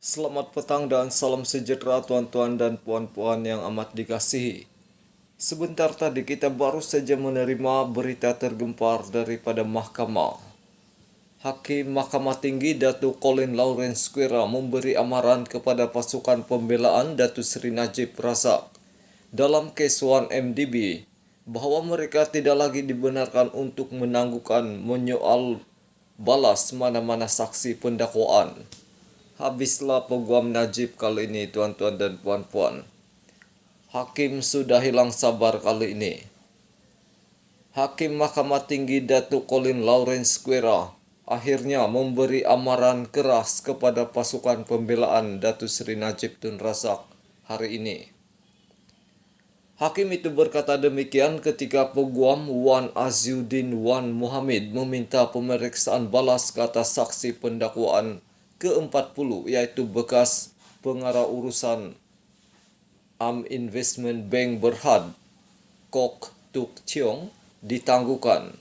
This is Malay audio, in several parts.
Selamat petang dan salam sejahtera tuan-tuan dan puan-puan yang amat dikasihi. Sebentar tadi kita baru saja menerima berita tergempar daripada mahkamah. Hakim Mahkamah Tinggi Datuk Colin Lawrence Squira memberi amaran kepada pasukan pembelaan Datuk Seri Najib Razak dalam kes 1MDB bahawa mereka tidak lagi dibenarkan untuk menangguhkan menyoal balas mana-mana saksi pendakwaan. Habislah peguam Najib kali ini tuan-tuan dan puan-puan. Hakim sudah hilang sabar kali ini. Hakim Mahkamah Tinggi Datuk Colin Lawrence Squira akhirnya memberi amaran keras kepada pasukan pembelaan Datuk Seri Najib Tun Razak hari ini. Hakim itu berkata demikian ketika peguam Wan Aziuddin Wan Muhammad meminta pemeriksaan balas ke atas saksi pendakwaan ke-40 iaitu bekas pengarah urusan Investment Bank Berhad, Kok Tuk Cheong, ditangguhkan.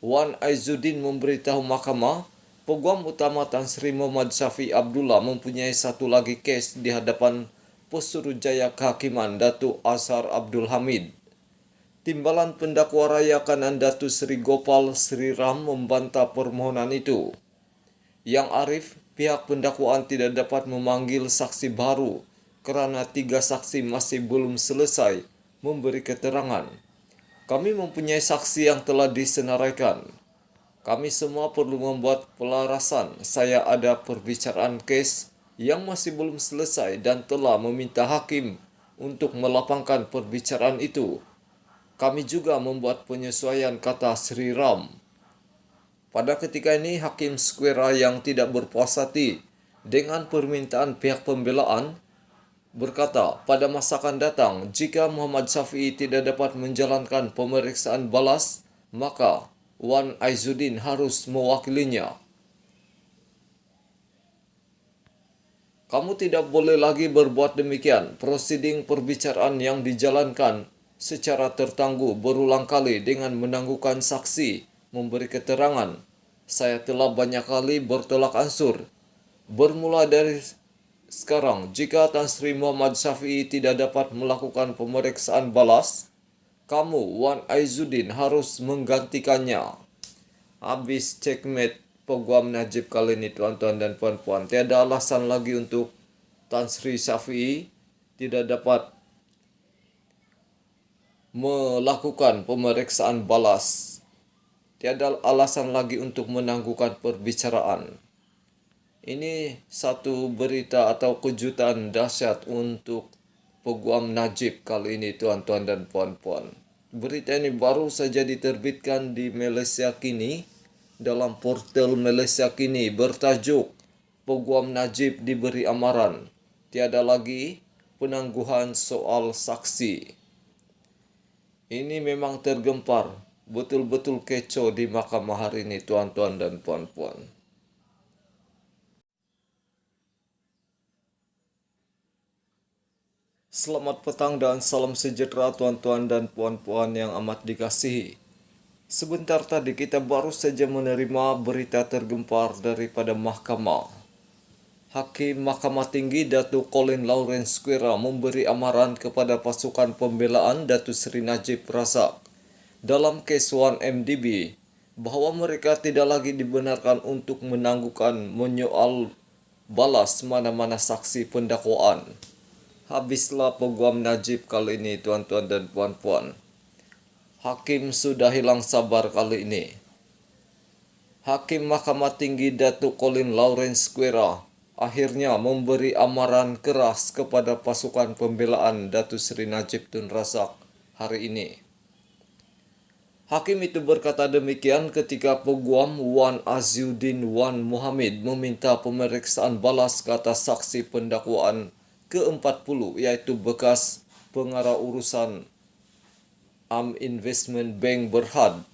Wan Aziuddin memberitahu mahkamah, peguam utama Tan Sri Muhammad Syafiq Abdullah mempunyai satu lagi kes di hadapan Pesuruhjaya Kehakiman Datuk Azhar Abdul Hamid. Timbalan pendakwa rakyat Datuk Seri Gopal Sri Ram membantah permohonan itu. Yang arif, pihak pendakwaan tidak dapat memanggil saksi baru kerana 3 saksi masih belum selesai memberi keterangan. Kami mempunyai saksi yang telah disenaraikan. Kami semua perlu membuat pelarasan. Saya ada perbicaraan kes yang masih belum selesai dan telah meminta hakim untuk melapangkan perbicaraan itu. Kami juga membuat penyesuaian, kata Sri Ram. Pada ketika ini, Hakim Squira yang tidak berpuas hati dengan permintaan pihak pembelaan berkata, pada masa akan datang, jika Muhammad Syafiq tidak dapat menjalankan pemeriksaan balas, maka Wan Aziuddin harus mewakilinya. Kamu tidak boleh lagi berbuat demikian. Prosiding perbicaraan yang dijalankan secara tertangguh berulang kali dengan menangguhkan saksi memberi keterangan. Saya telah banyak kali bertolak ansur. Bermula dari sekarang, jika Tan Sri Muhammad Syafiq tidak dapat melakukan pemeriksaan balas, kamu, Wan Aziuddin, harus menggantikannya. Habis checkmate peguam Najib kali ini tuan-tuan dan puan-puan. Tiada alasan lagi untuk Tan Sri Syafiq tidak dapat melakukan pemeriksaan balas. Tiada alasan lagi untuk menangguhkan perbicaraan. Ini satu berita atau kejutan dahsyat untuk peguam Najib kali ini tuan-tuan dan puan-puan. Berita ini baru saja diterbitkan di Malaysia Kini dalam portal Malaysia Kini bertajuk Peguam Najib diberi amaran. Tiada lagi penangguhan soal saksi. Ini memang tergempar. Betul-betul kecoh di mahkamah hari ini tuan-tuan dan puan-puan. Selamat petang dan salam sejahtera tuan-tuan dan puan-puan yang amat dikasihi. Sebentar tadi kita baru saja menerima berita tergempar daripada mahkamah. Hakim Mahkamah Tinggi Datuk Colin Lawrence Squira memberi amaran kepada pasukan pembelaan Datuk Seri Najib Razak dalam kes 1MDB bahawa mereka tidak lagi dibenarkan untuk menangguhkan menyoal balas mana-mana saksi pendakwaan. Habislah peguam Najib kali ini tuan-tuan dan puan-puan. Hakim sudah hilang sabar kali ini. Hakim Mahkamah Tinggi Datuk Colin Lawrence Squira akhirnya memberi amaran keras kepada pasukan pembelaan Datuk Seri Najib Tun Razak hari ini. Hakim itu berkata demikian ketika peguam Wan Aziuddin Wan Muhammad meminta pemeriksaan balas ke atas saksi pendakwaan ke-40 iaitu bekas pengarah urusan Investment Bank Berhad,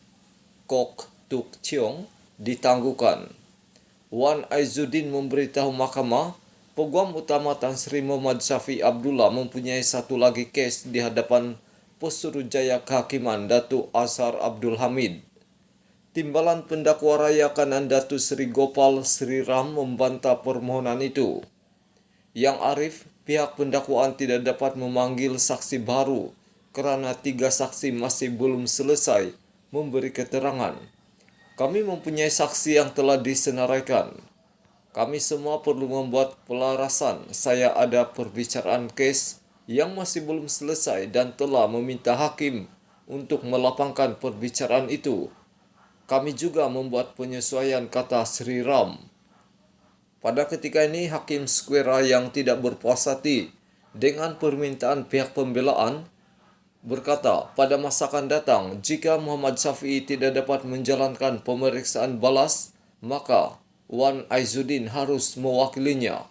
Kok Tuk Cheong, ditangguhkan. Wan Aziuddin memberitahu mahkamah, peguam utama Tan Sri Muhammad Syafiq Abdullah mempunyai satu lagi kes di hadapan Pesuruhjaya Kehakiman Datuk Azhar Abdul Hamid. Timbalan pendakwa rakyat Datuk Seri Gopal Sri Ram membantah permohonan itu. Yang arif, pihak pendakwaan tidak dapat memanggil saksi baru karena 3 saksi masih belum selesai memberi keterangan. Kami mempunyai saksi yang telah disenaraikan. Kami semua perlu membuat pelarasan. Saya ada perbicaraan kes yang masih belum selesai dan telah meminta hakim untuk melapangkan perbicaraan itu. Kami juga membuat penyesuaian, kata Sri Ram. Pada ketika ini, Hakim Square yang tidak berpuas hati dengan permintaan pihak pembelaan berkata, pada masa akan datang, jika Muhammad Syafi'i tidak dapat menjalankan pemeriksaan balas, maka Wan Aizuddin harus mewakilinya.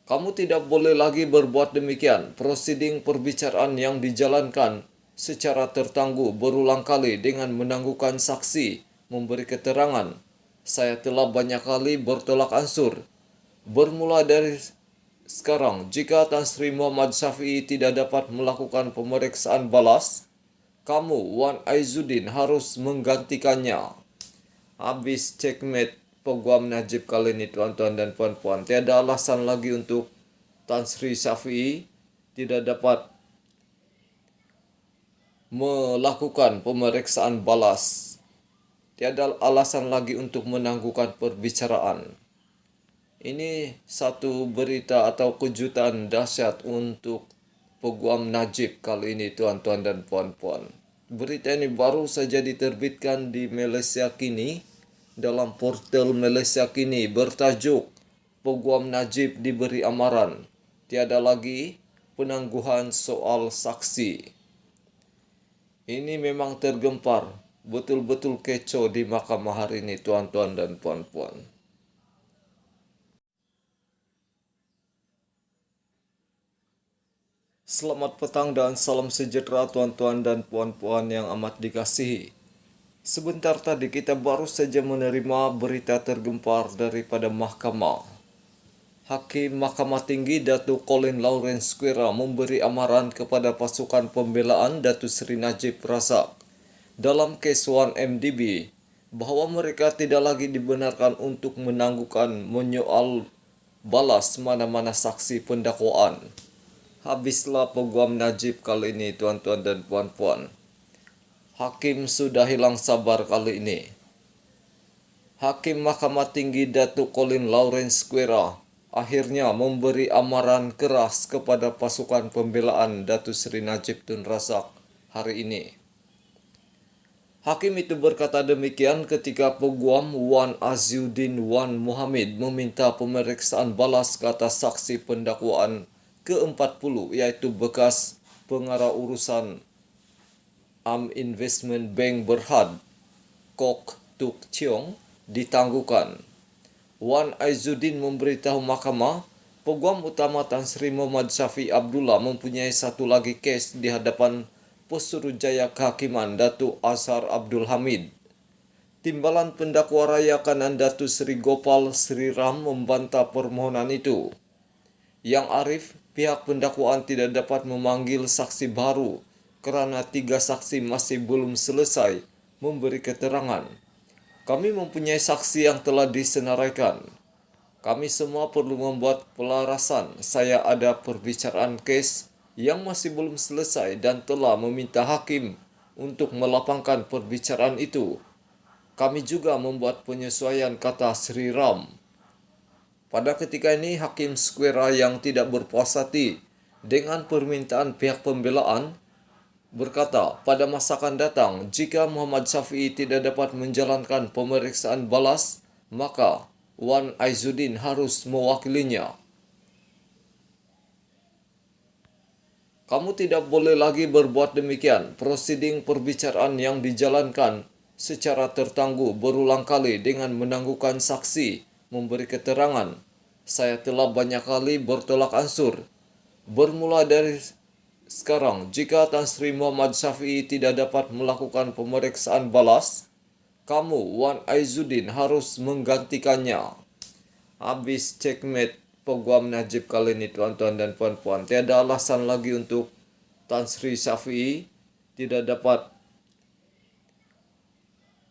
Kamu tidak boleh lagi berbuat demikian. Prosiding perbicaraan yang dijalankan secara tertangguh berulang kali dengan menangguhkan saksi memberi keterangan. Saya telah banyak kali bertolak ansur. Bermula dari sekarang, jika Tan Sri Muhammad Syafi'i tidak dapat melakukan pemeriksaan balas, kamu, Wan Aizuddin, harus menggantikannya. Habis checkmate Peguam Najib kali ini, tuan-tuan dan puan-puan. Tiada alasan lagi untuk Tan Sri Syafi'i tidak dapat melakukan pemeriksaan balas. Tiada alasan lagi untuk menangguhkan perbicaraan. Ini satu berita atau kejutan dahsyat untuk Peguam Najib kali ini, tuan-tuan dan puan-puan. Berita ini baru saja diterbitkan di Malaysia Kini dalam portal Malaysia Kini bertajuk Peguam Najib diberi amaran. Tiada lagi penangguhan soal saksi. Ini memang tergempar, betul-betul kecoh di mahkamah hari ini, tuan-tuan dan puan-puan. Selamat petang dan salam sejahtera tuan-tuan dan puan-puan yang amat dikasihi. Sebentar tadi kita baru saja menerima berita tergempar daripada mahkamah. Hakim Mahkamah Tinggi Datuk Colin Lawrence Square memberi amaran kepada pasukan pembelaan Datuk Seri Najib Razak dalam kes 1MDB bahawa mereka tidak lagi dibenarkan untuk menangguhkan menyoal balas mana-mana saksi pendakwaan. Habislah Peguam Najib kali ini, tuan-tuan dan puan-puan. Hakim sudah hilang sabar kali ini. Hakim Mahkamah Tinggi Datuk Colin Lawrence Square akhirnya memberi amaran keras kepada pasukan pembelaan Datuk Seri Najib Tun Razak hari ini. Hakim itu berkata demikian ketika Peguam Wan Aziuddin Wan Muhammad meminta pemeriksaan balas ke atas saksi pendakwaan ke-40 iaitu bekas pengarah urusan Investment Bank Berhad, Kok Tuk Cheong, ditangguhkan. Wan Aizuddin memberitahu mahkamah, Peguam Utama Tan Sri Muhammad Syafi'i Abdullah mempunyai satu lagi kes di hadapan Pesuruhjaya Kehakiman Datuk Azhar Abdul Hamid. Timbalan pendakwa raya kanan Datuk Seri Gopal Sri Ram membantah permohonan itu. Yang arif, pihak pendakwaan tidak dapat memanggil saksi baru kerana 3 saksi masih belum selesai memberi keterangan. Kami mempunyai saksi yang telah disenaraikan. Kami semua perlu membuat pelarasan. Saya ada perbicaraan kes yang masih belum selesai dan telah meminta hakim untuk melapangkan perbicaraan itu. Kami juga membuat penyesuaian, kata Sri Ram. Pada ketika ini, Hakim Square yang tidak berpuas hati dengan permintaan pihak pembelaan berkata, pada masa akan datang, jika Muhammad Syafi'i tidak dapat menjalankan pemeriksaan balas, maka Wan Aizuddin harus mewakilinya. Kamu tidak boleh lagi berbuat demikian. Prosiding perbicaraan yang dijalankan secara tertangguh berulang kali dengan menangguhkan saksi memberi keterangan. Saya telah banyak kali bertolak ansur. Bermula dari sekarang, jika Tan Sri Muhammad Syafi'i tidak dapat melakukan pemeriksaan balas, kamu, Wan Aizuddin, harus menggantikannya. Habis checkmate Peguam Najib kali ini, tuan-tuan dan puan-puan. Tiada alasan lagi untuk Tan Sri Syafi'i tidak dapat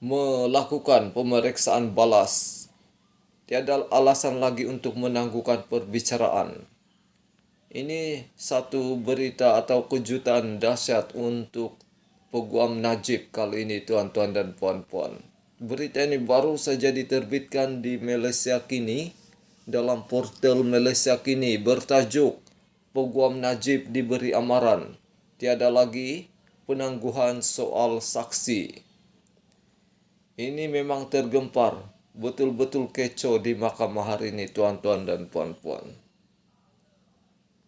melakukan pemeriksaan balas. Tiada alasan lagi untuk menangguhkan perbicaraan. Ini satu berita atau kejutan dahsyat untuk Peguam Najib kali ini, tuan-tuan dan puan-puan. Berita ini baru saja diterbitkan di Malaysia Kini dalam portal Malaysia Kini bertajuk Peguam Najib diberi amaran. Tiada lagi penangguhan soal saksi. Ini memang tergempar, betul-betul kecoh di mahkamah hari ini, tuan-tuan dan puan-puan.